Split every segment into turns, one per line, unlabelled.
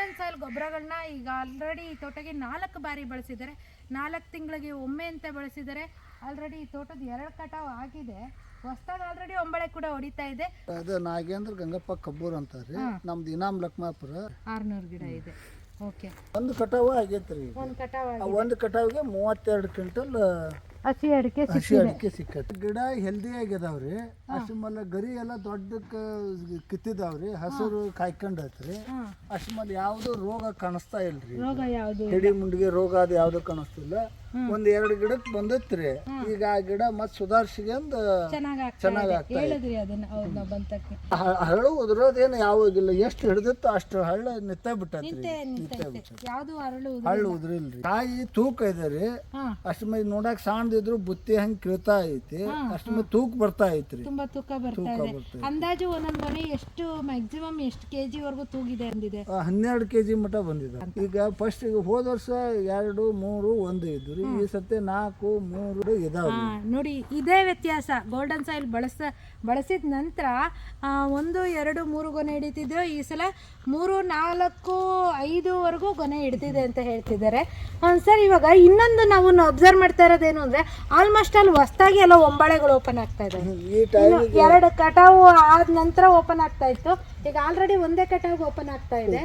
Golden soil ಗೊಬ್ಬರಗಳನ್ನ ಈಗ already ಈ ತೋಟಕ್ಕೆ 4 ಬಾರಿ ಬಳಸಿದ್ದಾರೆ. 4 ತಿಂಗಳಿಗೆ ಒಮ್ಮೆ ಅಂತ ಬಳಸಿದ್ದಾರೆ. ಆಲ್ರೆಡಿ ಈ ತೋಟದ 2 ಕಟಾವು ಆಗಿದೆ. ಹೊಸದಾಗಿ ಆಲ್ರೆಡಿ ಒಂಬಳೆ ಕೂಡ ಹೊಡಿತಾ ಇದೆ.
ಅದು ನಾಗೇಂದ್ರ ಗಂಗಪ್ಪ ಕಬ್ಬೂರ್ ಅಂತಾರೆ. ನಮ್ದು ಇನಾಮ್ ಲಕ್ಮಾಪುರ
600 ಗಿಡ ಇದೆ. ಓಕೆ,
ಒಂದು ಕಟಾವು ಆಗೈತ್ರಿ. ಒಂದು ಕಟಾವಿಗೆ 32 ಕ್ವಿಂಟಲ್
ಹಸಿ ಅಡಿಕೆ
ಸಿಕ್ಕೈತಿ. ಗಿಡ ಹೆಲ್ದಿ ಆಗಿದಾವ್ರಿ. ಅಷ್ಟು ಮೇಲೆ ಗರಿ ಎಲ್ಲ ದೊಡ್ಡ ಕಿತ್ತಿದಾವ್ರಿ. ಹಸಿರು ಕಾಯ್ಕೊಂಡೈತ್ರಿ. ಅಷ್ಟು ಮೇಲೆ ಯಾವ್ದು ರೋಗ ಕಾಣಿಸ್ತಾ ಇಲ್ರಿ. ಹಿಡಿ ಮುಂಡಿಗೆ ರೋಗ ಅದು ಯಾವ್ದು ಕಾಣಿಸ್ತಿಲ್ಲ. 1-2 ಗಿಡಕ್ಕೆ ಬಂದೈತ್ರಿ. ಈಗ ಆ ಗಿಡ ಮತ್ ಸುಧಾರಿಸಿಗೆಂದ ಚೆನ್ನಾಗ್ ಆಗ್ತಾ ಹಳ್ಳು ಉದುರೋದೇನು ಯಾವಾಗಿಲ್ಲ. ಎಷ್ಟು ಹಿಡಿದಿತ್ತು ಅಷ್ಟು ಹಳ್ಳ ನಿತ್ತ ಬಿಟ್ಟೈತ್ರಿ. ಹಳ್ಳು ಉದ್ರಿಲ್ರಿ. ಕಾಯಿ ತೂಕ ಇದೆ ರೀ. ಅಷ್ಟ ಮೇಲೆ ನೋಡಕ್ ಸಣ್ಣದಿದ್ರು ಬುತ್ತಿ ಹಂಗ್ ಕೇಳ್ತಾ ಐತಿ. ಅಷ್ಟ ಮೇಲೆ ತೂಕ ಬರ್ತಾ ಐತ್ರಿ.
ತುಂಬಾ ತೂಕ ಬರ್ತಾ ಇದೆ. ಅಂದಾಜು ಒಂದೊಂದ್ ಗೊನೆ ಎಷ್ಟು ಮ್ಯಾಕ್ಸಿಮಮ್ ಎಷ್ಟು ಕೆಜಿ ವರೆಗೂ ತೂಗಿದೆ ಅಂದಿದೆ?
12 ಕೆಜಿ ಮಟ ಬಂದಿದೆ. ಈಗ ಫಸ್ಟ್ ಈಗ ಹೋದ ವರ್ಷ 2, 3, 1 ಇದ್ರಿ. ಈ ಸತಿ 4, 3 ಇದಾವ.
ನೋಡಿ, ಇದೇ ವ್ಯತ್ಯಾಸ. ಗೋಲ್ಡನ್ ಸಾಯಿಲ್ ಬಳಸಿದ ನಂತರ 1, 2, 3 ಗೊನೆ ಹಿಡಿತಿದ್ರು. ಈ ಸಲ 3, 4, 5 ವರೆಗೂ ಗೊನೆ ಹಿಡಿತಿದೆ ಅಂತ ಹೇಳ್ತಿದ್ದಾರೆ. ಸರ್, ಇವಾಗ ಇನ್ನೊಂದು ನಾವು ಅಬ್ಸರ್ವ್ ಮಾಡ್ತಾ ಇರೋದೇನು ಅಂದ್ರೆ ಆಲ್ಮೋಸ್ಟ್ ಅಲ್ಲಿ ಹೊಸದಾಗಿ ಎಲ್ಲ ಒಂಬಳೆಗಳು ಓಪನ್ ಆಗ್ತಾ ಇದೆ. 2 ಕಟಾವು ಆದ ನಂತರ ಓಪನ್ ಆಗ್ತಾ ಇತ್ತು. ಈಗ ಆಲ್ರೆಡಿ ಒಂದೇ ಕಟಾವು ಓಪನ್ ಆಗ್ತಾ ಇದೆ.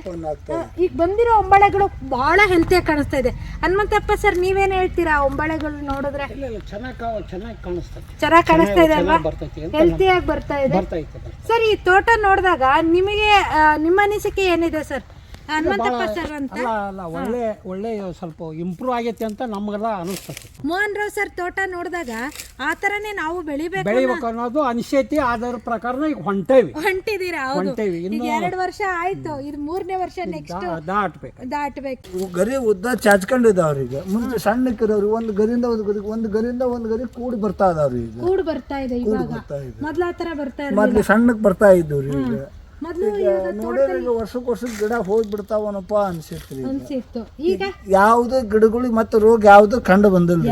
ಈಗ ಬಂದಿರೋ ಒಂಬಳೆಗಳು ಬಹಳ ಹೆಲ್ತಿಯಾಗಿ ಕಾಣಿಸ್ತಾ ಇದೆ. ಹನುಮಂತಪ್ಪ ಸರ್, ನೀವೇನ್ ಹೇಳ್ತೀರಾ? ಒಂಬಳೆಗಳು ನೋಡಿದ್ರೆ
ಚೆನ್ನಾಗಿ
ಕಾಣಿಸ್ತಾ ಇದೆ ಅಲ್ವಾ? ಹೆಲ್ತಿಯಾಗಿ ಬರ್ತಾ ಇದೆ. ಸರ್, ಈ ತೋಟ ನೋಡಿದಾಗ ನಿಮಗೆ ನಿಮ್ಮ ಅನಿಸಿಕೆ ಏನಿದೆ ಸರ್? ಹನುಮಂತಪ್ಪ ಸರ್ ಅಂತ
ಒಳ್ಳೆ ಸ್ವಲ್ಪ ಇಂಪ್ರೂವ್ ಆಗೈತೆ ಅಂತ ನಮಗೆಲ್ಲ ಅನಿಸ್ತದೆ.
ಮೋಹನ್ ರಾವ್ ಸರ್ ತೋಟ ನೋಡಿದಾಗ ಆ ತರನೇ ನಾವು ಬೆಳಿಬೇಕು
ಅನ್ನೋದು ಅನಿಸೈತಿ. ಅದರ ಪ್ರಕಾರ ಈಗ
ಹೊಂಟಿದ್ದೀರಾ? ಈಗ 2 ವರ್ಷ ಆಯ್ತು. ಇದು 3ನೇ ವರ್ಷ. ನೆಕ್ಸ್ಟ್ ದಾಟ್ಬೇಕು.
ಗರಿ ಉದ್ದ ಚಾಚ್ಕೊಂಡಿದಾವ್ರಿ. ಈಗ ಮುಂಚೆ ಸಣ್ಣಕ್ಕಿರೋರು ಒಂದು ಗರಿಯಿಂದ ಒಂದು ಗರಿ ಕೂಡಿ ಬರ್ತಾ ಇದಾವ್ರಿ. ಈಗ
ಕೂಡ್ ಬರ್ತಾ ಇದೆ. ಇವಾಗ ಮೊದ್ಲ ಆ ತರ ಬರ್ತಾ ಇದೆ.
ಮೊದ್ಲು ಸಣ್ಣಕ್ ಬರ್ತಾ ಇದ್ದವ್ರಿ. ಈಗ ನೋಡಿದ್ರೆ ಈಗ ವರ್ಷಕ್ಕೆ ಗಿಡ ಹೋಗ್ಬಿಡ್ತಾವನಪ್ಪ ಅನ್ಸಿತ್ತು.
ಈಗ
ಯಾವ್ದು ಗಿಡಗಳಿಗೆ ಮತ್ತೆ ರೋಗ ಯಾವ್ದು ಕಂಡು ಬಂದಿಲ್ಲ.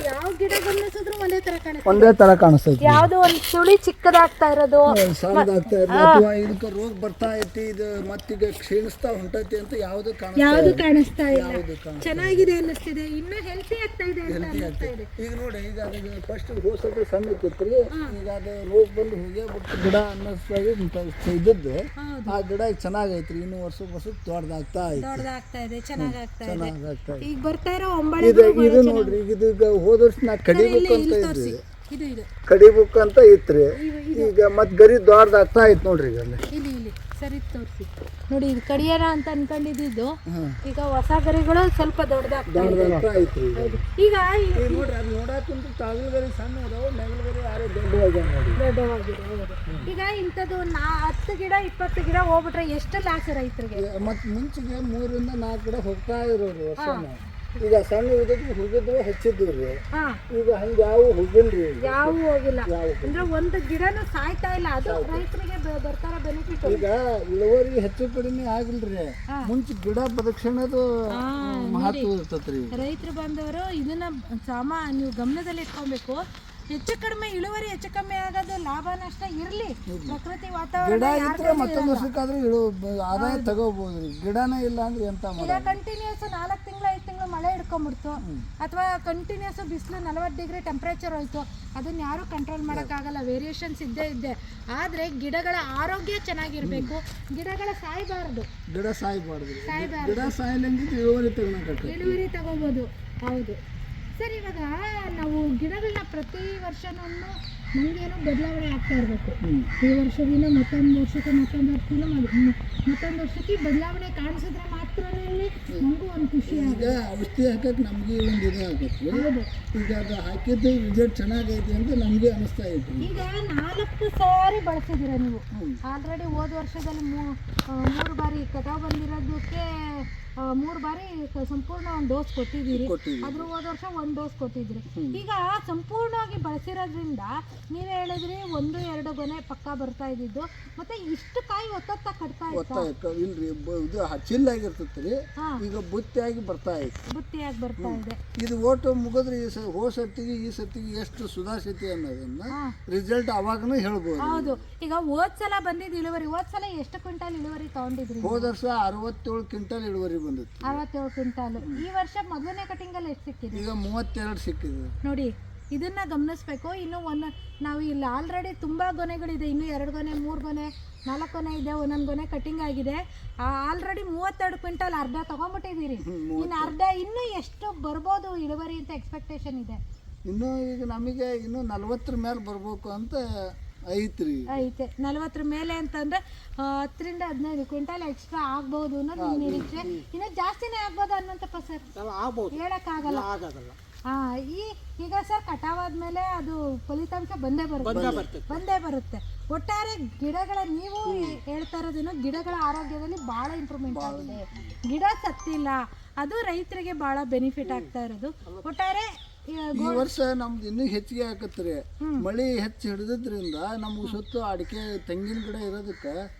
ಯಾವ ಗಿಡ ಬಂದಿದ್ರು
ಒಂದೇ ತರ ಕಾಣಿಸ್ತೈತಿ.
ಯಾವ್ದು ಒಂದು ಸುಳಿ ಚಿಕ್ಕದಾಗ್ತಾ ಇರೋದು,
ಸಣ್ಣದಾಗ್ತಾ ಇರೋದು, ಅಥವಾ ಇದಕ್ಕೆ ರೋಗ ಬರ್ತಾ ಐತಿ, ಇದು ಮತ್ತೀಗ ಕ್ಷೀಣಿಸ್ತಾ ಹೊಂಟೈತಿ ಅಂತ ಯಾವ್ದು
ಕಾಣಿಸ್ತಾ ಇಲ್ಲ. ಚೆನ್ನಾಗಿದೆ ಅನ್ನಿಸ್ತಿದೆ. ಇನ್ನೂ ಹೆಲ್ತಿ ಆಗ್ತಾ ಇದೆ.
ಈಗ ನೋಡಿ, ಈಗ ಅದು ಫಸ್ಟ್ ಹೋಸಕ್ಕೆ ಸಣ್ಣಕ್ಕಿತ್ರಿ. ಈಗ ಅದು ರೋಗ ಬಂದು ಹೋಗೇ ಬಿಟ್ಟು ಗಿಡ ಅನ್ನಿಸ್ತಾಗಿ ಇದ್ದದ್ದು ಆ ಗಿಡ ಚೆನ್ನಾಗೈತ್ರಿ. ಇನ್ನು ವರ್ಷಕ್ಕೆ ದೊಡ್ಡದಾಗ್ತಾ
ಇದೆ. ಚೆನ್ನಾಗಾಗ್ತಾ ಇದೆ. ಈಗ ಬರ್ತಾ ಇರೋ
ಇದು ನೋಡ್ರಿ. ಇದು ಹೋದ ವರ್ಷ ನಾ ಕಡಿಬೇಕು ಅಂತ ಇದ್ರಿ. ಕಡಿಬೇಕು ಅಂತ ಇತ್ರಿ. ಈಗ ಮತ್ ಗರಿ ದೊಡ್ಡದಾಗ್ತಾ ಐತ್ ನೋಡ್ರಿ. ಈಗ
ಇಲ್ಲಿ ಸರಿ ತೋರಿಸಿ ನೋಡಿ. ಇದು ಕಡಿಯಾರ ಅಂತ ಅನ್ಕೊಂಡಿದ್ದು ಈಗ ಹೊಸ ಗರಿಗಳು ಸ್ವಲ್ಪ ದೊಡ್ಡದಾಗ್ತಾ
ಐತ್ರಿ.
ಈಗ
ನೋಡ್ರಿ, ಅದು ನೋಡಕ್ಕಂತೂ ತಾವಿನ ಗರಿ ಸಣ್ಣ ಅದಾವ, ನೆಗಲ ಗರಿ ಯಾರೇ ದೊಡ್ಡವಾಗಿದೆ.
ಈಗ ಇಂಥದ್ದು 10 ಗಿಡ 20 ಗಿಡ ಹೋಗ್ಬಿಟ್ರೆ ಎಷ್ಟು ಲಾಸ್ ರೈತರಿಗೆ?
ಮತ್ ಮುಂಚೆಗೆ 3 ರಿಂದ 4 ಗಿಡ ಹೋಗ್ತಾ ಇರೋರು ವರ್ಷ. ಈಗ ಸಣ್ಣ ಹುಗಿದ್ವಿ ಹೆಚ್ಚಿದ್ವಿ. ಈಗ ಹಂಗ ಯಾವ ಹೋಗಿಲ್ರಿ.
ಯಾವ ಹೋಗಿಲ್ಲ ಅಂದ್ರೆ ಒಂದು ಗಿಡನು ಸಾಯ್ತಾ ಇಲ್ಲ. ಅದು ರೈತರಿಗೆ ಬರ್ತಾರ ಬೆನಿಫಿಟ್.
ಈಗ ಇಳುವರಿ ಹೆಚ್ಚು ಕಡಿಮೆ ಆಗಿಲ್ರಿ. ಮುಂಚೆ ಗಿಡ ಪ್ರದಕ್ಷಿಣದು ಮಹತ್ವ ಇರ್ತೈತ್ರಿ.
ರೈತರು ಬಂದವರು ಇದನ್ನ ನೀವು ಗಮನದಲ್ಲಿ ಇಟ್ಕೊಬೇಕು. ಹೆಚ್ಚು ಕಡಿಮೆ ಇಳುವರಿ ಹೆಚ್ಚು ಕಮ್ಮಿ ಆಗೋದು ಲಾಭ ನಷ್ಟ ಇರ್ಲಿ. ಪ್ರಕೃತಿ ವಾತಾವರಣ
ಮತ್ತೊಂದು ವರ್ಷಕ್ಕಾದ್ರೂ ಆದಾಯ ತಗೋಬಹುದು. ಗಿಡನೇ ಇಲ್ಲ ಅಂದ್ರೆ ಎಂತ
ಈಗ ಕಂಟಿನ್ಯೂಸ್ 4 ತಿಂಗಳು 5 ತಿಂಗಳು ಮಳೆ ಹಿಡ್ಕೊಂಡ್ಬಿಡ್ತು, ಅಥವಾ ಕಂಟಿನ್ಯೂಸ್ ಬಿಸಿಲು 40 ಡಿಗ್ರಿ ಟೆಂಪರೇಚರ್ ಹೋಯ್ತು, ಅದನ್ನ ಯಾರು ಕಂಟ್ರೋಲ್ ಮಾಡೋಕ್ಕಾಗಲ್ಲ. ವೇರಿಯೇಷನ್ಸ್ ಇದ್ದೇ ಆದ್ರೆ ಗಿಡಗಳ ಆರೋಗ್ಯ ಚೆನ್ನಾಗಿರ್ಬೇಕು. ಗಿಡಗಳ ಸಾಯಬಾರ್ದು.
ಗಿಡ ಸಾಯಲಿಂದ
ಇಳುವರಿ ತಗೋಬಹುದು. ಹೌದು ಸರ್. ಇವಾಗ ನಾವು ಗಿಡಗಳನ್ನ ಪ್ರತಿ ವರ್ಷನೂ ನಮಗೇನೋ ಬದಲಾವಣೆ ಆಗ್ತಾ ಇರಬೇಕು. ಈ ವರ್ಷದಿಂದ ಮತ್ತೊಂದು ವರ್ಷಕ್ಕೆ ಬದಲಾವಣೆ ಕಾಣಿಸಿದ್ರೆ ಮಾತ್ರ ನಮಗೂ ಒಂದು ಖುಷಿ.
ಈಗ ಔಷಧಿ ಹಾಕಕ್ಕೆ ನಮಗೆ ಒಂದು ಇದು ಆಗುತ್ತೆ. ಈಗ ಅದು ಹಾಕಿದ್ದು ರಿಸಲ್ಟ್ ಚೆನ್ನಾಗೈತಿ ಅಂತ ನಮಗೆ ಅನಿಸ್ತಾ ಐತಿ.
ಈಗ 4 ಸಾರಿ ಬಳಸಿದ್ದೀರ ನೀವು. ಆಲ್ರೆಡಿ ಹೋದ ವರ್ಷದಲ್ಲಿ 3 ಬಾರಿ ಕಟಾವು ಬಂದಿರೋದಕ್ಕೆ 3 ಬಾರಿ ಸಂಪೂರ್ಣ ಒಂದು ಡೋಸ್ ಕೊಟ್ಟಿದ್ದೀರಿ. ಅದ್ರ ಹೋದ ವರ್ಷ 1 ಡೋಸ್ ಕೊಟ್ಟಿದ್ರಿ. ಈಗ ಸಂಪೂರ್ಣವಾಗಿ ಬಳಸಿರೋದ್ರಿಂದ ನೀವೇ ಹೇಳಿದ್ರಿ 1-2 ಗೊನೆ ಪಕ್ಕ ಬರ್ತಾ ಇದ್ದಿದ್ದು, ಮತ್ತೆ ಇಷ್ಟು ಕಾಯಿ ಒತ್ತೊತ್ತ ಕಟ್ತಾ
ಗೊತ್ತಾಯ್ತು ಇಲ್ರಿ ಇದು ಚಿಲ್ಲಾಗಿರ್ತೈತೆ ರೀ,
ಹಾ.
ಈಗ ಬುತ್ತಿಯಾಗಿ ಬರ್ತಾ ಐತಿ.
ಬುತ್ತಿಯಾಗಿ ಬರ್ತಾ ಇದೆ.
ಇದು ಓಟು ಮುಗಿದ್ರೆ ಹೋದ ಸತ್ತಿಗೆ ಈ ಸತ್ತಿಗೆ ಎಷ್ಟು ಸುಧಾರಿಸೈತಿ ಅನ್ನೋದನ್ನ ರಿಸಲ್ಟ್ ಅವಾಗನೂ ಹೇಳ್ಬೋದು.
ಹೌದು. ಈಗ ಹೋದ್ ಸಲ ಬಂದಿದ್ದು ಇಳುವರಿ, ಹೋದ್ ಸಲ ಎಷ್ಟು ಕ್ವಿಂಟಾಲ್ ಇಳುವರಿ ತಗೊಂಡಿದ್ರಿ?
ಹೋದ ವರ್ಷ 67 ಕ್ವಿಂಟಲ್ ಇಳುವರಿ ಬಂದಿತ್ತು.
67 ಕ್ವಿಂಟಾಲ್. ಈ ವರ್ಷ ಮೊದಲನೇ ಕಟಿಂಗ್ ಅಲ್ಲಿ ಎಷ್ಟು ಸಿಕ್ಕಿದೆ?
ಈಗ 32 ಸಿಕ್ಕಿದೆ
ನೋಡಿ, ಇದನ್ನ ಗಮನಿಸ್ಬೇಕು. ಇನ್ನು ನಾವು ಇಲ್ಲಿ ಆಲ್ರೆಡಿ ತುಂಬಾ ಗೊನೆಗಳಿದೆ, ಇನ್ನು 2 ಗೊನೆ 3 ಗೊನೆ 4 ಗೊನೆ ಇದೆ, ಒಂದೊಂದು ಗೊನೆ ಕಟಿಂಗ್ ಆಗಿದೆ. ಆಲ್ರೆಡಿ 32 ಕ್ವಿಂಟಲ್ ಅರ್ಧ ತಗೊಂಡ್ಬಿಟ್ಟಿದ್ದೀರಿ. ಇನ್ನು ಅರ್ಧ ಇನ್ನೂ ಎಷ್ಟು ಬರ್ಬೋದು ಇಳುವರಿ ಅಂತ ಎಕ್ಸ್ಪೆಕ್ಟೇಷನ್ ಇದೆ?
ಇನ್ನು ಈಗ ನಮಗೆ ಇನ್ನು 40 ಮೇಲೆ ಬರ್ಬೇಕು ಅಂತ ಐತ್ರಿ.
ಐತೆ 40 ಮೇಲೆ ಅಂತಂದ್ರೆ 10ರಿಂದ 15 ಕ್ವಿಂಟಲ್ ಎಕ್ಸ್ಟ್ರಾ ಆಗ್ಬಹುದು ಅನ್ನೋದು ನಿರೀಕ್ಷೆ. ಇನ್ನು ಜಾಸ್ತಿನೇ ಆಗ್ಬೋದು ಅನ್ನೋಂತಪ್ಪ ಸರ್, ಹೇಳಕ್ಕಾಗಲ್ಲ. ಈಗ ಸರ್ ಕಟಾವಾದ್ಮೇಲೆ ಅದು ಫಲಿತಾಂಶ ಬಂದೇ ಬರುತ್ತೆ. ಒಟ್ಟಾರೆ ಗಿಡಗಳ, ನೀವು ಹೇಳ್ತಾ ಇರೋದೇನು, ಗಿಡಗಳ ಆರೋಗ್ಯದಲ್ಲಿ ಬಹಳ ಇಂಪ್ರೂವ್ಮೆಂಟ್ ಆಗಿದೆ. ಗಿಡ ಸತ್ತಿಲ್ಲ, ಅದು ರೈತರಿಗೆ ಬಹಳ ಬೆನಿಫಿಟ್ ಆಗ್ತಾ ಇರೋದು. ಒಟ್ಟಾರೆ
ಈ ವರ್ಷ ನಮ್ದು ಇನ್ನೂ ಹೆಚ್ಚಿಗೆ ಆಕತ್ರಿ. ಮಳಿ ಹೆಚ್ಚು ಹಿಡಿದ್ರಿಂದ ನಮ್ಗೆ ಸುತ್ತ ಅಡಿಕೆ ತೆಂಗಿನ ಗಿಡ ಇರೋದಕ್ಕೆ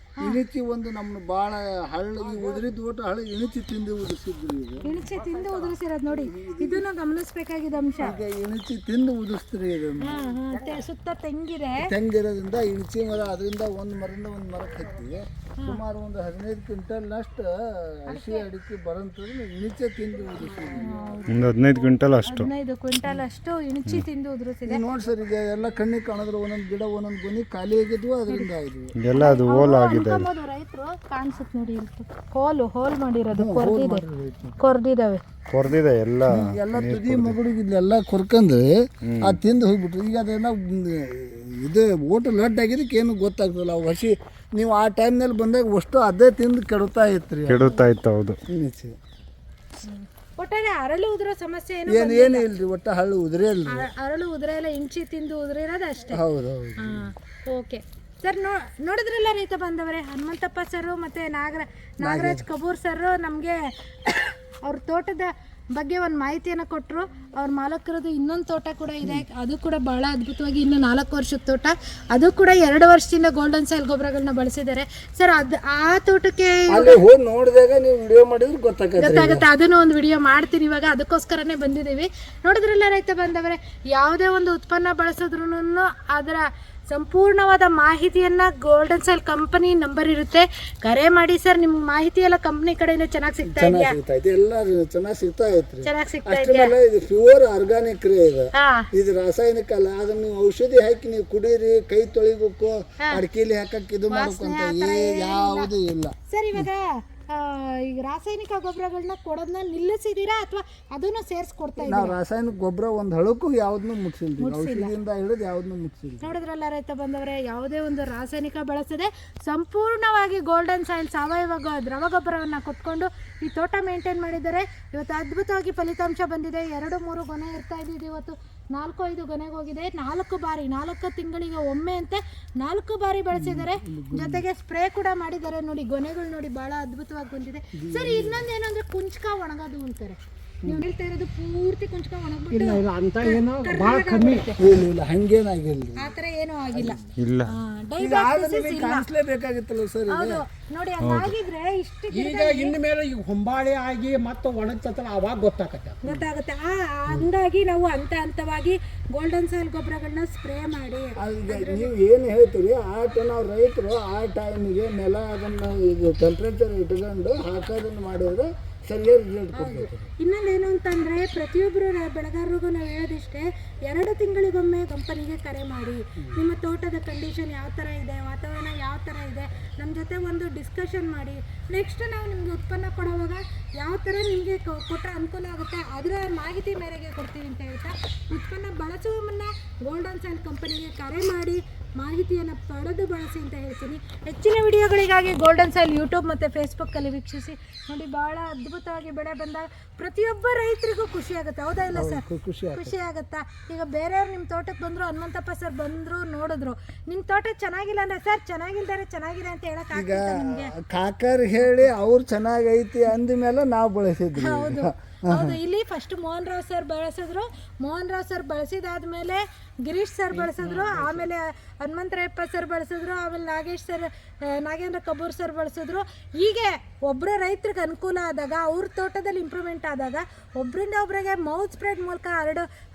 ಇಣಿಚಿ ಒಂದು ನಮ್ನ ಭಾಳ ಹಳ್ಳಿ ಉದುರಿದ ಒಟ್ಟು ಹಳ್ಳಿ ಇಣಿಚಿ ತಿಂದು ಉದುರಿಸಿದ್ರಿ. ಇದು
ಇಣಿಚಿ ತಿಂದು ಉದುರಿಸಿರೋದು ನೋಡಿ, ಇದನ್ನು ಗಮನಿಸಬೇಕಾಗಿದ್ದ ಅಂಶ.
ಈಗ ಇಣಿಚಿ ತಿಂದು ಉದುರಿಸ್ತೀರಿ. ಇದನ್ನು
ಸುತ್ತ
ತೆಂಗಿರೋದ್ರಿಂದ ಇಣಿಚಿ ಮರ, ಅದರಿಂದ ಒಂದು ಮರದಿಂದ ಒಂದು ಮರಕ್ಕೆ ಹತ್ತಿ ಸುಮಾರು ಒಂದು 15 ಕ್ವಿಂಟಲ್ನಷ್ಟು ಹಸಿ ಅಡಿಕೆ ಬರೋಂಥದ್ದು ಇಣಿಚೆ ತಿಂದು ಉದುರಿಸಿದ್ವಿ.
ಒಂದು 15 ಕ್ವಿಂಟಲ್ ಅಷ್ಟು
15 ಕ್ವಿಂಟಲ್ ಅಷ್ಟು ಇಣಿಚಿ ತಿಂದು ಉದುರಿಸಿದೆ.
ನೋಡಿ ಸರ್, ಈಗ ಎಲ್ಲ ಕಣ್ಣಿಗೆ ಕಾಣಿದ್ರು ಒಂದೊಂದು ಗಿಡ ಒಂದೊಂದು ಗೊನಿ ಖಾಲಿ ಆಗಿದ್ವು, ಅದರಿಂದ ಆಯಿತು
ಎಲ್ಲ ಅದು ಹೋಲ್ ಆಗಿದೆ.
ರೈತರು ಕಾಣಿಸುತ್ತೆ ನೋಡಿ, ಹೋಲ್ ಮಾಡಿರೋದು ಕೊರ್ದಿದಾವೆ
ಎಲ್ಲ ತುದಿ ಮಗುಡಿಗಿಲ್ಲ ಕೊರ್ಕಂದು ಅದು ತಿಂದು ಹೋಗ್ಬಿಟ್ರು. ಈಗ ಅದೆಲ್ಲ ಇದು ಓಟು ಲಡ್ ಆಗಿದ್ದಕ್ಕೆ ಏನು ಗೊತ್ತಾಗ್ತಲ್ಲ. ಅವು ಹಸಿ ನೀವು ಆ ಟೈಮ್ನಲ್ಲಿ ಬಂದಾಗ ಅಷ್ಟು ಅದೇ ತಿಂದು ಕೆಡುತ್ತಾ ಇತ್ತು.
ಹೌದು.
ಒಟ್ಟಾರೆ ಅರಳು ಉದುರೋ ಸಮಸ್ಯೆ
ಏನು ಇಲ್ರಿ, ಒಟ್ಟು ಹಳ್ಳು ಉದುರೇ ಇಲ್ರಿ.
ಅರಳು ಉದುರ ಎಲ್ಲ ಇಂಚಿ ತಿಂದು ಉದುರಿರೋದು ಅಷ್ಟೇ.
ಹೌದು.
ಓಕೆ ಸರ್, ನೋಡಿದ್ರಲ್ಲ ರೈತ ಬಂದವರೇ, ಹನುಮಂತಪ್ಪ ಸರ್ ಮತ್ತು ನಾಗರಾಜ್ ಕಬೂರ್ ಸರ್ ನಮಗೆ ಅವ್ರ ತೋಟದ ಬಗ್ಗೆ ಒಂದು ಮಾಹಿತಿಯನ್ನು ಕೊಟ್ಟರು. ಅವ್ರ ಮಾಲಕರದು ಇನ್ನೊಂದು ತೋಟ ಕೂಡ ಇದೆ, ಅದು ಕೂಡ ಭಾಳ ಅದ್ಭುತವಾಗಿ, ಇನ್ನು 4 ವರ್ಷದ ತೋಟ, ಅದು ಕೂಡ 2 ವರ್ಷದಿಂದ ಗೋಲ್ಡನ್ ಸಾಯಿಲ್ ಗೊಬ್ಬರಗಳನ್ನ ಬಳಸಿದ್ದಾರೆ ಸರ್. ಆ ತೋಟಕ್ಕೆ
ಹೋಗಿ ನೋಡಿದಾಗ ನೀವು ವಿಡಿಯೋ ಮಾಡಿದ್ರೆ
ಗೊತ್ತಾಗುತ್ತೆ. ಅದನ್ನು ಒಂದು ವಿಡಿಯೋ ಮಾಡ್ತೀನಿ ಇವಾಗ, ಅದಕ್ಕೋಸ್ಕರನೇ ಬಂದಿದ್ದೀವಿ. ನೋಡಿದ್ರಲ್ಲ ರೈತ ಬಂದವರೇ, ಯಾವುದೇ ಒಂದು ಉತ್ಪನ್ನ ಬಳಸಿದ್ರು ಅದರ ಸಂಪೂರ್ಣವಾದ ಮಾಹಿತಿಯನ್ನು ಗೋಲ್ಡನ್ ಸಾಯಿಲ್ ಕಂಪನಿ ನಂಬರ್ ಇರುತ್ತೆ, ಕರೆ ಮಾಡಿ ಸರ್. ನಿಮ್ಮ ಮಾಹಿತಿ ಎಲ್ಲ ಕಂಪನಿ ಕಡೆಯಿಂದ ಚೆನ್ನಾಗಿ ಸಿಗ್ತಾ ಇದೆಯಾ?
ಎಲ್ಲ ಚೆನ್ನಾಗಿ ಸಿಗ್ತಾ ಐತ್ರಿ.
ಚೆನ್ನಾಗಿ ಸಿಗ್ತಾ ಇದೆಯಾ?
ಇದು ಪ್ಯೂರ್ ಆರ್ಗಾನಿಕ್ ರೀ. ಇದು ರಾಸಾಯನಿಕ ಅಲ್ಲ. ಅದನ್ನ ನೀವು ಔಷಧಿ ಹಾಕಿ ನೀವು ಕುಡೀರಿ, ಕೈ ತೊಳಿಬೇಕು, ಅಡಿಕೆಲಿ ಹಾಕಕ್ಕೆ ಇದು ಮಾಡ್ಕೊಂತ ಯಾವುದು ಇಲ್ಲ
ಸರ್. ಇವಾಗ ಈಗ ರಾಸಾಯನಿಕ ಗೊಬ್ಬರಗಳನ್ನ ಕೊಡೋದನ್ನ ನಿಲ್ಲಿಸಿದೀರಾ ಅಥವಾ ಅದನ್ನು ಸೇರಿಸ್ಕೊಡ್ತಾ ಇದ್ದೀರಾ?
ನಾವು ರಾಸಾಯನಿಕ ಗೊಬ್ಬರ ಒಂದು ಹಳಕ್ಕೂ ಯಾವ್ದನ್ನು ಮುಟ್ಸಿಲ್ರಿ, ಔಷಧಿಯಿಂದ ಹಿಡಿದು ಯಾವ್ದನ್ನು ಮುಟ್ಸಿಲ್ಲ.
ನೋಡಿದ್ರಲ್ಲ ರೈತ ಬಂದವರೇ, ಯಾವುದೇ ಒಂದು ರಾಸಾಯನಿಕ ಬಳಸದೆ ಸಂಪೂರ್ಣವಾಗಿ ಗೋಲ್ಡನ್ ಸಾಯಿಲ್ ಸಾವಯವ ದ್ರವ ಗೊಬ್ಬರವನ್ನು ಕೊಟ್ಕೊಂಡು ಈ ತೋಟ ಮೇಂಟೈನ್ ಮಾಡಿದ್ದಾರೆ. ಇವತ್ತು ಅದ್ಭುತವಾಗಿ ಫಲಿತಾಂಶ ಬಂದಿದೆ. 2-3 ಗೊನೆ ಇರ್ತಾ ಇದ್ದಿದ್ದು ಇವತ್ತು 4-5 ಗೊನೆಗೆ ಹೋಗಿದೆ. 4 ಬಾರಿ 4 ತಿಂಗಳಿಗೆ ಒಮ್ಮೆ ಅಂತ 4 ಬಾರಿ ಬಳಸಿದ್ದಾರೆ. ಜೊತೆಗೆ ಸ್ಪ್ರೇ ಕೂಡ ಮಾಡಿದ್ದಾರೆ. ನೋಡಿ ಗೊನೆಗಳು ನೋಡಿ ಬಹಳ ಅದ್ಭುತವಾಗಿ ಬಂದಿದೆ ಸರ್. ಇನ್ನೊಂದೇನು ಅಂದ್ರೆ ಕುಂಚಕ ಒಣಗೋದು ಅಂತಾರೆ, ನೀವು ಹೇಳ್ತಾ ಇರೋದು ಪೂರ್ತಿ ಕುಂಚಕ ಒಣಗ್ಬಿಟ್ಟು
ಹಂಗೇನಾಗಿಲ್ಲ,
ಆ ಥರ ಏನೂ ಆಗಿಲ್ಲ.
ಕಾಣಿಸ್ಲೇಬೇಕಾಗಿತ್ತಲ್ಲ ಸರ್.
ಹೌದು ನೋಡಿ, ಹಂಗಾಗಿದ್ರೆ ಇಷ್ಟು
ಈಗ ಇನ್ನು ಮೇಲೆ ಈಗ ಹೊಂಬಾಳೆ ಆಗಿ ಮತ್ತೆ ಒಣಗ್ತಲ್ಲ, ಅವಾಗ ಗೊತ್ತಾಗುತ್ತೆ.
ಹಂಗಾಗಿ ನಾವು ಹಂತವಾಗಿ ಗೋಲ್ಡನ್ ಸಾಯಿಲ್ ಗೊಬ್ಬರಗಳನ್ನ ಸ್ಪ್ರೇ ಮಾಡಿ
ನೀವು ಏನು ಹೇಳ್ತೀರಿ ನಾವು ರೈತರು ಆ ಟೈಮಿಗೆ ನೆಲ ಅದನ್ನು ಇದು ಟೆಂಪ್ರೇಚರ್ ಇಟ್ಕೊಂಡು ಹಾಕೋದನ್ನು ಮಾಡಿದ್ರೆ ಸರಿಯಾಗಿ ರಿಸಲ್ಟ್ ಕೊಡ್ಬೇಕು.
ಇನ್ನೊಂದೇನು ಅಂತಂದರೆ, ಪ್ರತಿಯೊಬ್ಬರು ಬೆಳೆಗಾರರಿಗೂ ನಾವು ಹೇಳೋದಿಷ್ಟೇ, 2 ತಿಂಗಳಿಗೊಮ್ಮೆ ಕಂಪನಿಗೆ ಕರೆ ಮಾಡಿ. ನಿಮ್ಮ ತೋಟದ ಕಂಡೀಷನ್ ಯಾವ ಥರ ಇದೆ, ವಾತಾವರಣ ಯಾವ ಥರ ಇದೆ, ನಮ್ಮ ಜೊತೆ ಒಂದು ಡಿಸ್ಕಷನ್ ಮಾಡಿ. ನೆಕ್ಸ್ಟ್ ನಾವು ನಿಮಗೆ ಉತ್ಪನ್ನ ಕೊಡುವಾಗ ಯಾವ ಥರ ನಿಮಗೆ ಕೊಟ್ಟರೆ ಅನುಕೂಲ ಆಗುತ್ತೆ ಅದರ ಮಾಹಿತಿ ಮೇರೆಗೆ ಕೊಡ್ತೀವಿ ಅಂತ ಹೇಳ್ತಾ, ಉತ್ಪನ್ನ ಬಳಸುವ ಮುನ್ನ ಗೋಲ್ಡನ್ ಸಾಯಿಲ್ ಕಂಪನಿಗೆ ಕರೆ ಮಾಡಿ ಮಾಹಿತಿಯನ್ನು ಪಡೆದು ಬಳಸಿ ಅಂತ ಹೇಳ್ತೀನಿ. ಹೆಚ್ಚಿನ ವಿಡಿಯೋಗಳಿಗಾಗಿ ಗೋಲ್ಡನ್ ಸಾಯಿಲ್ ಯೂಟ್ಯೂಬ್ ಮತ್ತು ಫೇಸ್ಬುಕ್ಕಲ್ಲಿ ವೀಕ್ಷಿಸಿ ನೋಡಿ. ಭಾಳ ಅದ್ಭುತವಾಗಿ ಬೆಳೆ ಬಂದಾಗ ಪ್ರತಿಯೊಬ್ಬ ರೈತರಿಗೂ ಖುಷಿ ಆಗುತ್ತೆ, ಹೌದಾ ಇಲ್ಲ ಸರ್? ಖುಷಿ ಆಗುತ್ತಾ? ಈಗ ಬೇರೆಯವ್ರು ನಿಮ್ಮ ತೋಟಕ್ಕೆ ಬಂದರು, ಹನುಮಂತಪ್ಪ ಸರ್ ಬಂದರು, ನೋಡಿದ್ರು, ನಿಮ್ಮ ತೋಟ ಚೆನ್ನಾಗಿಲ್ಲ ಅಂದರೆ ಸರ್ ಚೆನ್ನಾಗಿಲ್ದಾರೆ ಚೆನ್ನಾಗಿದೆ ಅಂತ ಹೇಳೋಕ್ಕಾಗಲ್ಲ ನಿಮಗೆ.
ಕಾಕರ್ ಹೇಳಿ ಅವ್ರು ಚೆನ್ನಾಗೈತಿ ಅಂದ ಮೇಲೆ ನಾವು ಬಳಸಿದ್ವಿ.
ಹೌದು, ಹೌದು, ಇಲ್ಲಿ ಫಸ್ಟ್ ಮೋಹನ್ ರಾವ್ ಸರ್ ಬಳಸಿದ್ರು. ಮೋಹನ್ ರಾವ್ ಸರ್ ಬಳಸಿದಾದ್ಮೇಲೆ ಗಿರೀಶ್ ಸರ್ ಬಳಸಿದ್ರು, ಆಮೇಲೆ ಹನುಮಂತರಾಯಪ್ಪ ಸರ್ ಬಳಸಿದ್ರು, ಆಮೇಲೆ ನಾಗೇಂದ್ರ ಕಬ್ಬೂರ್ ಸರ್ ಬಳಸಿದ್ರು. ಹೀಗೆ ಒಬ್ಬರ ರೈತರಿಗೆ ಅನುಕೂಲ ಆದಾಗ, ಅವ್ರ ತೋಟದಲ್ಲಿ ಇಂಪ್ರೂವ್ಮೆಂಟ್ ಆದಾಗ ಒಬ್ಬರಿಂದ ಒಬ್ಬರಿಗೆ ಮೌತ್ ಸ್ಪ್ರೆಡ್ ಮೂಲಕ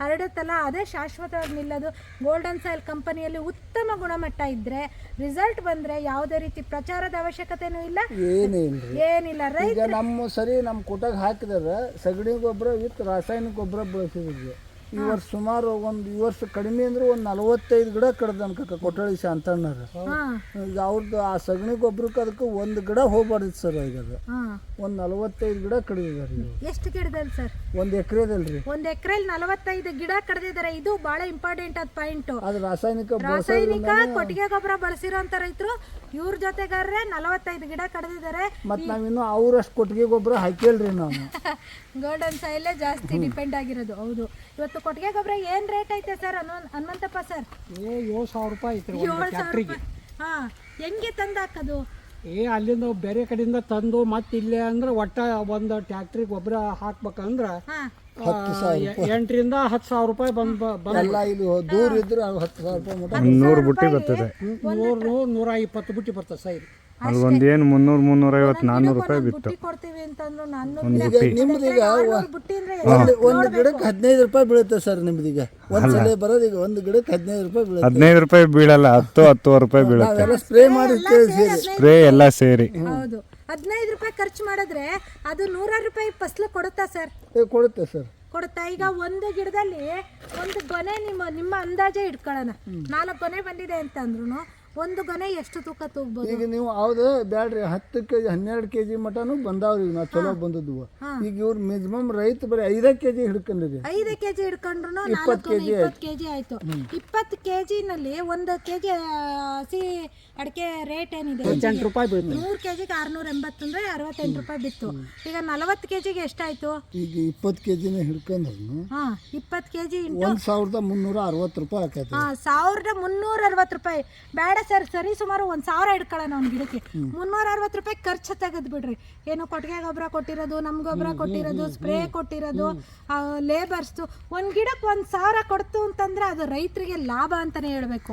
ಹರಡುತ್ತಲ್ಲ, ಅದೇ ಶಾಶ್ವತವಾಗಿ ನಿಲ್ಲೋದು. ಗೋಲ್ಡನ್ ಸಾಯಿಲ್ ಕಂಪನಿಯಲ್ಲಿ ಉತ್ತಮ ಗುಣಮಟ್ಟ ಇದ್ದರೆ, ರಿಸಲ್ಟ್ ಬಂದರೆ ಯಾವುದೇ ರೀತಿ ಪ್ರಚಾರದ ಅವಶ್ಯಕತೆನೂ ಇಲ್ಲ, ಏನಿಲ್ಲ.
ಈಗ ನಮ್ಮ ಕೊಟ್ಟಾಗ ಹಾಕಿದಾರೆ ಸಗಣಿ ಗೊಬ್ಬರ ವಿತ್ ರಾಸಾಯನಿಕ ಗೊಬ್ಬರ ಬಳಸಿದ್ವಿ. ಈ ವರ್ಷ ಸುಮಾರು ಈ ವರ್ಷ ಕಡಿಮೆ ಅಂದ್ರೆ ಒಂದು 45 ಗಿಡ ಕಡ್ದು ಅನ್ಕ ಕೊಟ್ಟಳಿ ಶಾಂತಣ್ಣರು. ಈಗ ಅವ್ರದ್ದು ಆ ಸಗಣಿ ಗೊಬ್ಬರಕ್ಕೆ ಅದಕ್ಕೆ ಒಂದು ಗಿಡ ಹೋಗ್ಬಾರ್ದಿತ್ತು ಸರ್. ಈಗ ಅದು ಒಂದು 45 ಗಿಡ ಕಡ್ದಿದ್ದಾರೆ.
ಎಷ್ಟು ಗಿಡದಲ್ಲಿ ಸರ್?
1 ಎಕರೆದಲ್ಲಿ.
1 ಎಕರೆಲಿ 45 ಗಿಡ ಕಡ್ದಿದ್ದಾರೆ. ಇದು ಬಹಳ ಇಂಪಾರ್ಟೆಂಟ್ ಆದ ಪಾಯಿಂಟ್.
ಅದು ರಾಸಾಯನಿಕ
ಕೊಟ್ಟಿಗೆ ಗೊಬ್ಬರ ಬಳಸಿರೋಂಥ ರೈತರು ಇವ್ರ ಜೊತೆಗಾರರೆ 45 ಗಿಡ ಕಡ್ದಿದ್ದಾರೆ.
ಮತ್ತು ನಾವಿನ್ನು ಅವ್ರಷ್ಟು ಕೊಟ್ಟಿಗೆ ಗೊಬ್ಬರ ಹಾಕಿಲ್ರಿ ನಾವು.
ಗೋಲ್ಡನ್ ಸಾಯಿಲೇ ಜಾಸ್ತಿ ಡಿಪೆಂಡ್ ಆಗಿರೋದು. ಹೌದು. ಇವತ್ತು ಕೊಟ್ಟಿಗೆ ಗೊಬ್ಬರ ಏನ್ ರೇಟ್ ಐತೆ ಸರ್ ಹನುಮಂತಪ್ಪ ಸರ್?
7,000 ರೂಪಾಯಿ ಐತ್ರಿ ಒಂದು
7,000
ಟ್ಯಾಕ್ಟ್ರಿಗೆ.
ಹಾಂ, ಹೆಂಗೆ ತಂದು ಹಾಕೋದು?
ಅಲ್ಲಿಂದ ಬೇರೆ ಕಡೆಯಿಂದ ತಂದು ಮತ್ತೆ ಇಲ್ಲೇ ಅಂದ್ರೆ ಒಟ್ಟ ಒಂದು ಟ್ಯಾಕ್ಟ್ರಿಗೆ ಗೊಬ್ಬರ ಹಾಕ್ಬೇಕಂದ್ರೆ 8 ರಿಂದ 10,000 ರೂಪಾಯಿ
ಎಲ್ಲ ಇಲ್ಲಿ ದೂರ ಇದ್ರೆ 10,000 ರೂಪಾಯಿ ಮಟ್ಟ
100 ಬುಟ್ಟಿ ಬರ್ತದೆ.
100-120 ಬುಟ್ಟಿ ಬರ್ತದೆ ಸೈಡ್.
ಅಲ್ಲಿ ಒಂದೇನು 300-350 400 ರೂಪಾಯಿ ಬಿತ್ತು.
ಕೊಡ್ತೀವಿ ಅಂತಂದ್ರು
ನಿಮ್ದೀಗ ಒಂದು ಗಿಡಕ್ಕೆ 15 ರೂಪಾಯಿ ಬೀಳುತ್ತೆ ಸರ್. ನಿಮ್ದೀಗ ಒಂದ್ಸಲ ಬರೋದು ಈಗ ಒಂದು ಗಿಡಕ್ಕೆ 15 ರೂಪಾಯಿ ಬೀಳುತ್ತೆ.
15 ರೂಪಾಯಿ ಬೀಳಲ್ಲ, 10-10 ರೂಪಾಯಿ ಬೀಳುತ್ತೆ.
ಸ್ಪ್ರೇ ಮಾಡಿ
ಸ್ಪ್ರೇ ಎಲ್ಲ ಸೇರಿ.
ಹೌದು. 15 ರೂಪಾಯಿ ಖರ್ಚು ಮಾಡಿದ್ರೆ ಅದು 100 ರೂಪಾಯಿ ಫಸಲು ಕೊಡುತ್ತಾ ಸರ್?
ಕೊಡುತ್ತೆ ಸರ್, ಕೊಡುತ್ತಾ.
ಈಗ ಒಂದು ಗಿಡದಲ್ಲಿ ಒಂದು ಗೊನೆ ನಿಮ್ಮ ಅಂದಾಜೆ ಇಟ್ಕೊಳ್ಳೋಣ, 4 ಗೊನೆ ಬಂದಿದೆ ಅಂತ ಅಂದ್ರೂ ಒಂದು ಗೊನೆ ಎಷ್ಟು ತೂಕ ತೂಗ್ಬೋದು?
ಈಗ ನೀವು ಯಾವ್ದು ಬ್ಯಾಡ್ರಿ 10 kg 12 kg ಮಟನು ಬಂದಾವ್ರಿ. ನಾವು ಚಲೋ ಬಂದದ್ದು. ಈಗ ಇವ್ರು ಮಿನಿಮಮ್ ರೈತ ಬರೀ 5 kg ಹಿಡ್ಕೊಂಡಿರಿ. 5
kg ಹಿಡ್ಕೊಂಡ್ರು 20 kg ಆಯ್ತು. 20 kg-ನಲ್ಲಿ 1 kg ಹಸಿ ಅಡಿಕೆ ರೇಟ್ ಏನಿದೆ?
8 ರೂಪಾಯಿ ಬೀಳುತ್ತೆ.
100 kg-ಗೆ 680 ಅಂದ್ರೆ 68 ರೂಪಾಯಿ ಬಿತ್ತು. ಈಗ 40 kg-ಗೆ ಎಷ್ಟಾಯ್ತು?
ಈಗ 20 kg ಹಿಡ್ಕೊಂಡ್ರು
20 kg
1,360 ರೂಪಾಯಿ ಆಕೈತಿ.
1,360 ರೂಪಾಯಿ ಬೇಡ ಸರ್, ಸರಿ ಸುಮಾರು 1,000 ಇಟ್ಕೊಳ್ಳೋಣ ಒಂದು ಗಿಡಕ್ಕೆ. 360 ರೂಪಾಯಿ ಖರ್ಚು ತೆಗೆದು ಬಿಡ್ರಿ. ಏನು ಕೊಟ್ಟಿಗೆ ಗೊಬ್ಬರ ಕೊಟ್ಟಿರೋದು, ನಮ್ ಗೊಬ್ಬರ ಕೊಟ್ಟಿರೋದು, ಸ್ಪ್ರೇ ಕೊಟ್ಟಿರೋದು, ಲೇಬರ್ಸ್ದು, ಒಂದು ಗಿಡಕ್ಕೆ 1,000 ಕೊಡ್ತು ಅಂತಂದ್ರೆ ಅದು ರೈತರಿಗೆ ಲಾಭ ಅಂತಾನೆ ಹೇಳ್ಬೇಕು.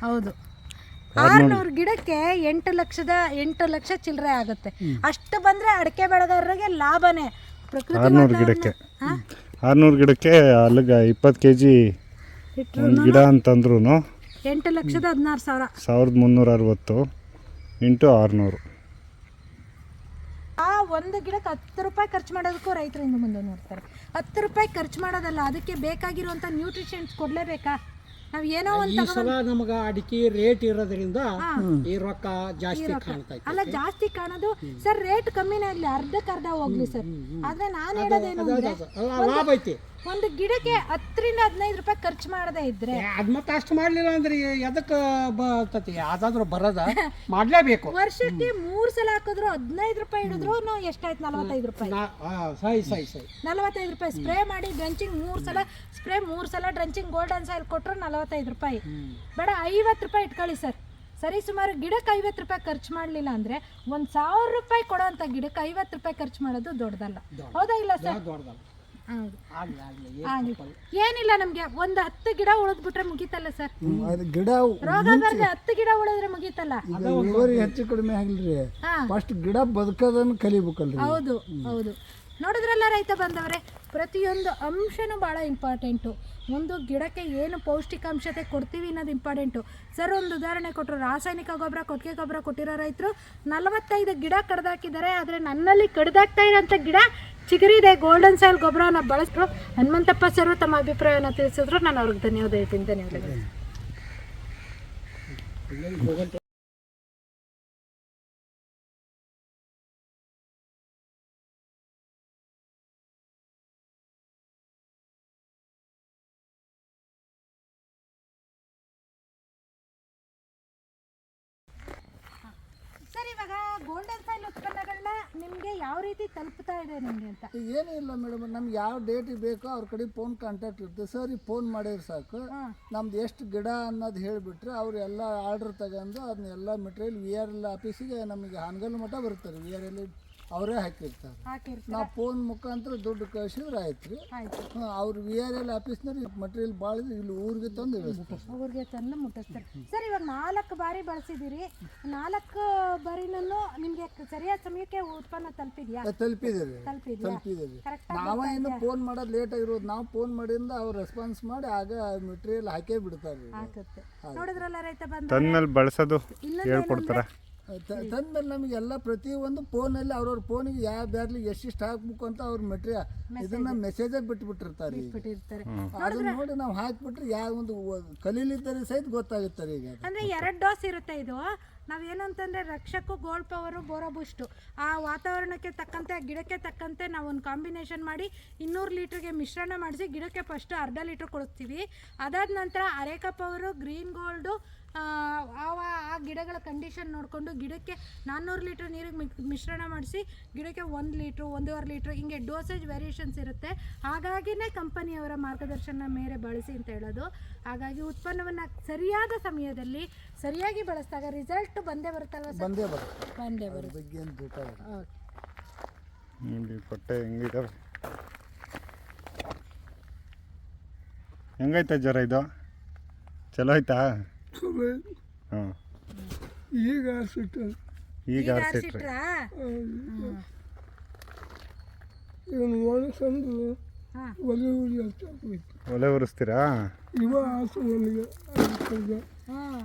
ಹೌದು. 600 ಗಿಡಕ್ಕೆ 8 ಲಕ್ಷ ಚಿಲ್ಲರೆ ಆಗುತ್ತೆ. ಅಷ್ಟು ಬಂದ್ರೆ ಅಡಿಕೆ ಬೆಳೆಗಾರರಿಗೆ ಲಾಭನೇ.
600 ಗಿಡಕ್ಕೆ ಅಲ್ಲಿಗೆ 20 kg ಒಂದು ಗಿಡ ಅಂತಂದ್ರೂ
8,16,000.
1,360 ಇಂಟು 600.
ಒಂದು ಗಿಡಕ್ಕೆ 10 ರೂಪಾಯಿ ಖರ್ಚು ಮಾಡೋದಕ್ಕೂ ರೈತರು ಇನ್ನು ಮುಂದೆ ನೋಡ್ತಾರೆ. 10 ರೂಪಾಯಿ ಖರ್ಚು ಮಾಡೋದಲ್ಲ, ಅದಕ್ಕೆ ಬೇಕಾಗಿರುವಂಥ ನ್ಯೂಟ್ರಿಷನ್ಸ್ ಕೊಡಲೇಬೇಕಾ? ನಾವು ಏನೋ ಒಂದು
ಸಲ ನಮಗೆ ಅಡಿಕೆ ರೇಟ್ ಇರೋದ್ರಿಂದ ಈ ರೊಕ್ಕ ಜಾಸ್ತಿ ಕಾಣ್ತೈತೆ.
ಅಲ್ಲ, ಜಾಸ್ತಿ ಕಾಣೋದು ಸರ್, ರೇಟ್ ಕಮ್ಮಿನೇ ಆಗಲಿ, ಅರ್ಧಕ್ಕರ್ಧ ಹೋಗ್ಲಿ ಸರ್. ಆದ್ರೆ ನಾನು ಹೇಳೋದೇನು ಅಂದ್ರೆ
ಲಾಭ ಐತಿ.
ಒಂದು ಗಿಡಕ್ಕೆ 10 ರಿಂದ 15 ರೂಪಾಯಿ ಖರ್ಚು ಮಾಡದೇ ಇದ್ರೆ
ಅದ್ ಮತ್ತೆ ಅಷ್ಟು ಮಾಡ್ಲಿಲ್ಲ ಅಂದ್ರೆ ಎದಕ್ಕೆ ಬರ್ತತಿ? ಯಾವ್ದಾದ್ರು ಬರೋದ ಮಾಡ್ಲೇಬೇಕು.
ವರ್ಷಕ್ಕೆ 3 ಸಲ ಹಾಕಿದ್ರು 15 ರೂಪಾಯಿ ಹಿಡಿದ್ರು ಎಷ್ಟಾಯ್ತು? 45 ರೂಪಾಯಿ.
ಸೈ
45 ರೂಪಾಯಿ ಸ್ಪ್ರೇ ಮಾಡಿ ಡ್ರಂಚಿಂಗ್ 3 ಸಲ ಸ್ಪ್ರೇ, 3 ಸಲ ಡ್ರಂಚಿಂಗ್ ಗೋಲ್ಡನ್ ಸಾಯಿಲ್ ಕೊಟ್ಟರು 45 ರೂಪಾಯಿ. ಬೇಡ 50 ರೂಪಾಯಿ ಇಟ್ಕೊಳ್ಳಿ ಸರ್. ಸರಿ ಸುಮಾರು ಗಿಡಕ್ಕೆ 50 ರೂಪಾಯಿ ಖರ್ಚು ಮಾಡಲಿಲ್ಲ ಅಂದರೆ 1,000 ರೂಪಾಯಿ ಕೊಡೋಂಥ ಗಿಡಕ್ಕೆ 50 ರೂಪಾಯಿ ಖರ್ಚು ಮಾಡೋದು ದೊಡ್ಡದಲ್ಲ. ಹೌದಾ ಇಲ್ಲ ಸರ್?
ದೊಡ್ಡದಲ್ಲ.
ಹೌದು. ಏನಿಲ್ಲ, ನಮ್ಗೆ ಒಂದು 10 ಗಿಡ ಉಳಿದ್ಬಿಟ್ರೆ ಮುಗೀತಲ್ಲ ಸರ್.
ಗಿಡ
ರೋಗ ಬರ್ದೆ 10 ಗಿಡ ಉಳಿದ್ರೆ ಮುಗೀತಲ್ಲ.
ಹೆಚ್ಚು ಕಡಿಮೆ ಆಗಿಲ್ರಿ, ಫಸ್ಟ್ ಗಿಡ ಬದುಕೋದನ್ನ ಕಲಿಬೇಕಲ್ರಿ.
ಹೌದು ಹೌದು. ನೋಡಿದ್ರಲ್ಲ ರೈತ ಬಂದವರೇ, ಪ್ರತಿಯೊಂದು ಅಂಶನೂ ಭಾಳ ಇಂಪಾರ್ಟೆಂಟು. ಒಂದು ಗಿಡಕ್ಕೆ ಏನು ಪೌಷ್ಟಿಕಾಂಶತೆ ಕೊಡ್ತೀವಿ ಅನ್ನೋದು ಇಂಪಾರ್ಟೆಂಟು. ಸರ್ ಒಂದು ಉದಾಹರಣೆ ಕೊಟ್ಟರು, ರಾಸಾಯನಿಕ ಗೊಬ್ಬರ, ಕೊಟ್ಟಿಗೆ ಗೊಬ್ಬರ ಕೊಟ್ಟಿರೋ ರೈತರು 45 ಗಿಡ ಕಡ್ದಾಕಿದ್ದಾರೆ. ಆದರೆ ನನ್ನಲ್ಲಿ ಕಡ್ದಾಕ್ತಾ ಇರೋಂಥ ಗಿಡ ಚಿಗುರಿದೆ. ಗೋಲ್ಡನ್ ಸಾಯಿಲ್ ಗೊಬ್ಬರನ ಬಳಸಿದ್ರು. ಹನುಮಂತಪ್ಪ ಸರ್ ತಮ್ಮ ಅಭಿಪ್ರಾಯವನ್ನು ತಿಳಿಸಿದ್ರು. ನಾನು ಅವ್ರಿಗೆ ಧನ್ಯವಾದ ಹೇಳ್ತೀನಿ. ಧನ್ಯವಾದಗಳು. ಸರ್, ಇವಾಗ ಗೋಲ್ಡನ್ ಸಾಯಿಲ್ ಉತ್ಪನ್ನಗಳನ್ನ ನಿಮಗೆ ಯಾವ ರೀತಿ ತಲುಪ್ತಾ ಇದೆ ನಿಮಗೆ ಅಂತ?
ಏನೂ ಇಲ್ಲ ಮೇಡಮ್, ನಮ್ಗೆ ಯಾವ ಡೇಟಿಗೆ ಬೇಕೋ ಅವ್ರ ಕಡೆ ಫೋನ್ ಕಾಂಟ್ಯಾಕ್ಟ್ ಇರ್ತದೆ ಸರ್. ಈಗ ಫೋನ್ ಮಾಡಿದ್ರೆ ಸಾಕು, ನಮ್ದು ಎಷ್ಟು ಗಿಡ ಅನ್ನೋದು ಹೇಳಿಬಿಟ್ರೆ ಅವ್ರು ಎಲ್ಲ ಆರ್ಡ್ರ್ ತಗೊಂಡು ಅದನ್ನೆಲ್ಲ ಮೆಟೀರಿಯಲ್ VRL ಆಫೀಸಿಗೆ ನಮಗೆ ಹಾನಗಲ್ ಮಠ ಬರ್ತಾರೆ. VRL ಅವರೇ ಹಾಕಿರ್ತಾರೆ.
ಹಾಕಿರ್ತಾರೆ.
ನಾವು ಫೋನ್ ಮುಖಾಂತರ ದುಡ್ಡು ಕಳಿಸಿದ್ರೆ ಆಯ್ತು ರೀ.
ಆಯ್ತು.
ಅವ್ರು VRL ಆಫೀಸ್ನವ್ರು ಮಟೀರಿಯಲ್ ಭಾಳ ಇಲ್ಲಿ ಊರಿಗೆ ತಂದು ಇಳಿಸ್ತಾರೆ.
ಊರಿಗೆ ತಂದು ಮುಟ್ಟಿಸ್ತಾರೆ. ಸರ್ ಇವಾಗ 4 ಬಾರಿ ಬಳಸಿದ್ದೀರಿ, 4 ಬಾರಿನೂ ನಿಮಗೆ ಸರಿಯಾದ ಸಮಯಕ್ಕೆ ಉತ್ಪನ್ನ ತಲುಪಿದ್ಯಾ?
ತಲುಪಿದ್ದೀರಿ.
ಕರೆಕ್ಟ್.
ನಾವೇ ಇನ್ನು ಫೋನ್ ಮಾಡೋದು ಲೇಟ್ ಆಗಿರೋದು. ನಾವು ಫೋನ್ ಮಾಡಿಂದ ಅವ್ರು ರೆಸ್ಪಾನ್ಸ್ ಮಾಡಿ ಆಗ ಮೆಟೀರಿಯಲ್ ಹಾಕೇ ಬಿಡ್ತಾರೆ.
ಆಗುತ್ತೆ. ನೋಡಿದ್ರಲ್ಲ ರೈತ ಬಂದ
ತಂದ್ಮೇಲೆ ಬಳಸೋದು ಹೇಳ್ಕೊಡ್ತಾರ.
ತಂದ್ಮೇಲೆ ನಮಗೆ ಎಲ್ಲ ಪ್ರತಿಯೊಂದು ಫೋನಲ್ಲಿ ಅವ್ರವ್ರ ಫೋನಿಗೆ ಯಾವ ಬ್ಯಾರ್ಲಿ ಎಷ್ಟಿಷ್ಟು ಹಾಕ್ಬೇಕು ಅಂತ ಅವ್ರ ಮೆಟೀರಿಯಲ್ ಇದನ್ನ ಮೆಸೇಜೇ ಬಿಟ್ಬಿಟ್ಟಿರ್ತಾರೆ. ಅದನ್ನ ನೋಡಿ ನಾವು ಹಾಕ್ಬಿಟ್ರೆ ಯಾವ ಒಂದು ಕಲೀಲಿದ್ದರೆ ಸಹಿತ ಗೊತ್ತಾಗುತ್ತಾರೆ. ಈಗ
ಅಂದ್ರೆ 2 ಡೋಸ್ ಇರುತ್ತೆ ಇದು. ನಾವೇನು ಅಂತಂದರೆ ರಕ್ಷಕು, ಗೋಲ್ಡ್ ಪವರು, ಬೋರೋ ಬೂಸ್ಟು ಆ ವಾತಾವರಣಕ್ಕೆ ತಕ್ಕಂತೆ, ಗಿಡಕ್ಕೆ ತಕ್ಕಂತೆ ನಾವು ಒಂದು ಕಾಂಬಿನೇಷನ್ ಮಾಡಿ 200 ಲೀಟ್ರಿಗೆ ಮಿಶ್ರಣ ಮಾಡಿಸಿ ಗಿಡಕ್ಕೆ ಫಸ್ಟು ಅರ್ಧ ಲೀಟ್ರ್ ಕೊಡಿಸ್ತೀವಿ. ಅದಾದ ನಂತರ ಅರೇಕಾ ಪವರು, ಗ್ರೀನ್ ಗೋಲ್ಡು ಆ ಗಿಡಗಳ ಕಂಡೀಷನ್ ನೋಡಿಕೊಂಡು ಗಿಡಕ್ಕೆ 400 ಲೀಟ್ರ್ ನೀರಿಗೆ ಮಿಶ್ರಣ ಮಾಡಿಸಿ ಗಿಡಕ್ಕೆ 1 ಲೀಟ್ರು, 1.5 ಲೀಟ್ರ್ ಹಿಂಗೆ ಡೋಸೇಜ್ ವೇರಿಯೇಷನ್ಸ್ ಇರುತ್ತೆ. ಹಾಗಾಗಿನೇ ಕಂಪನಿಯವರ ಮಾರ್ಗದರ್ಶನ ಮೇರೆ ಬಳಸಿ ಅಂತ ಹೇಳೋದು. ಹಾಗಾಗಿ ಉತ್ಪನ್ನವನ್ನು ಸರಿಯಾದ ಸಮಯದಲ್ಲಿ ಸರಿಯಾಗಿ ಬಳಸಿದಾಗ ರಿಸಲ್ಟ್ ಬಂದೇ ಬರುತ್ತಲ್ವ ಸರ್?
ಬಂದೇ ಬರುತ್ತೆ. ಬಗ್ಗೆ ಏನು ದೂಟ
ನೋಡಿ ಕೊಟ್ಟೆ ಹೆಂಗಿದಾವೆ, ಹೆಂಗೈತೆ ಜ್ವರ ಇದು? ಚಲೋ ಆಯ್ತಾ? ಹಾಂ
ಈಗ ಆರ್ಸಿಟ್ರ ಇವನು ಒಣಸಂದು
ಒಲೆ ಉರಿಸ್ತೀರಾ?
ಇವ ಆಸು ನನಗೆ
ಹಾಂ.